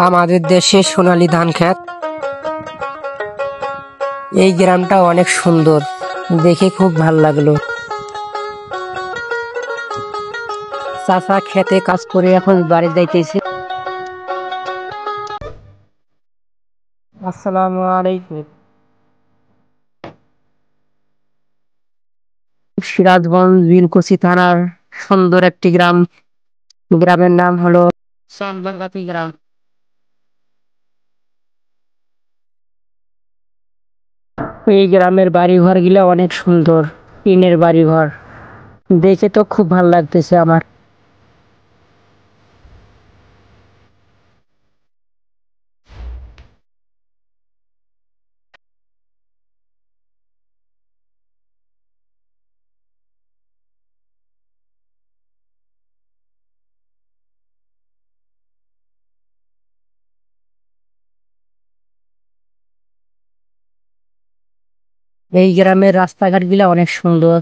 আমাদের দেশে সোনালী ধান ক্ষেত। এই গ্রামটা অনেক সুন্দর, দেখে খুব ভাল লাগলো। চাচা খেতে কাজ করে এখন বাড়ি যাইতেছে। আসসালামু আলাইকুম। সিরাজগঞ্জ বিলকুচি থানার সুন্দর একটি গ্রাম। গ্রামের নাম হলো চন্দনগাতি গ্রাম। এই গ্রামের বাড়িঘর গুলা অনেক সুন্দর, টিনের বাড়িঘর। দেখে তো খুব ভাল লাগতেছে আমার। এই গ্রামের রাস্তাঘাট গুলা অনেক সুন্দর।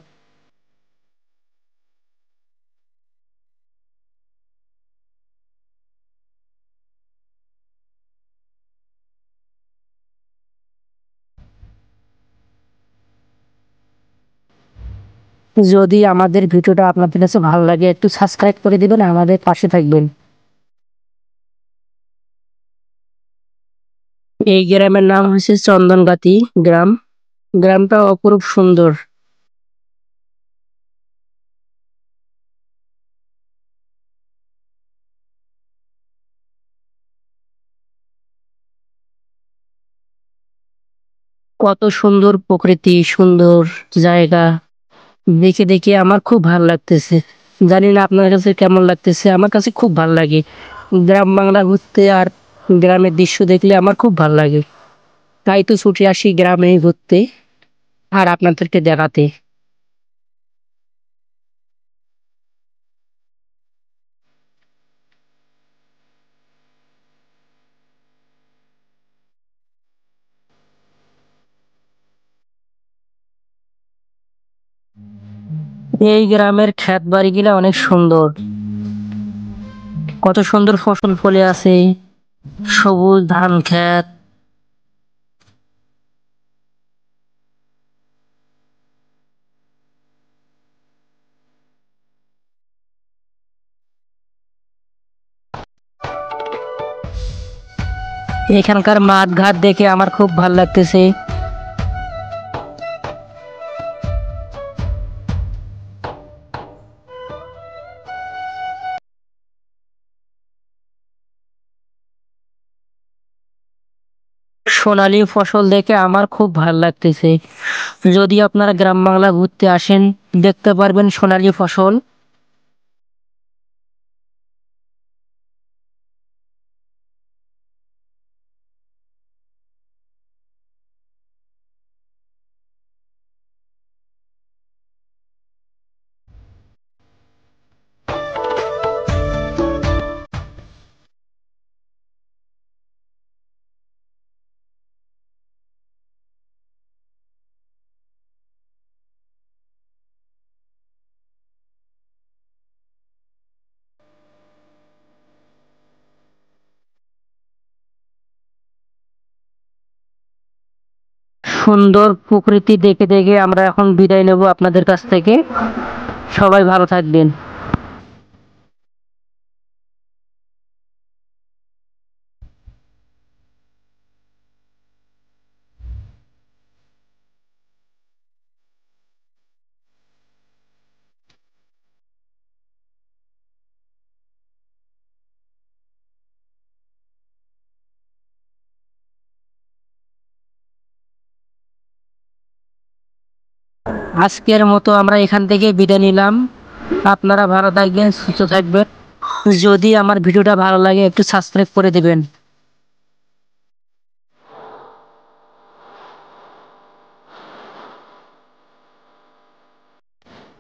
যদি আমাদের ভিডিওটা আপনাদের কাছে ভালো লাগে, একটু সাবস্ক্রাইব করে দিবেন, আমাদের পাশে থাকবেন। এই গ্রামের নাম হচ্ছে চন্দনগাতি গ্রাম। গ্রামটা অপরূপ সুন্দর। কত সুন্দর প্রকৃতি, সুন্দর জায়গা। দেখে দেখে আমার খুব ভালো লাগতেছে। জানি না আপনার কাছে কেমন লাগতেছে, আমার কাছে খুব ভালো লাগে। গ্রাম বাংলা ঘুরতে আর গ্রামের দৃশ্য দেখলে আমার খুব ভালো লাগে। তাই তো ছুটে আসি গ্রামে ঘুরতে আর আপনাদেরকে দেখাতে। এই গ্রামের ক্ষেত বাড়িগুলা অনেক সুন্দর। কত সুন্দর ফসল ফলে আছে, সবুজ ধান ক্ষেত। এখানকার মাঠ ঘাট দেখে আমার খুব ভালো লাগতেছে। সোনালী ফসল দেখে আমার খুব ভালো লাগতেছে। যদি আপনারা গ্রাম বাংলা ঘুরতে আসেন, দেখতে পারবেন সোনালী ফসল। সুন্দর প্রকৃতি দেখে দেখে আমরা এখন বিদায় নেব আপনাদের কাছ থেকে। সবাই ভালো থাকবেন। আজকের মতো আমরা এখান থেকে বিদায় নিলাম। আপনারা ভালো থাকবেন, সুস্থ থাকবেন। যদি আমার ভিডিওটা ভালো লাগে, একটু সাবস্ক্রাইব করে দেবেন।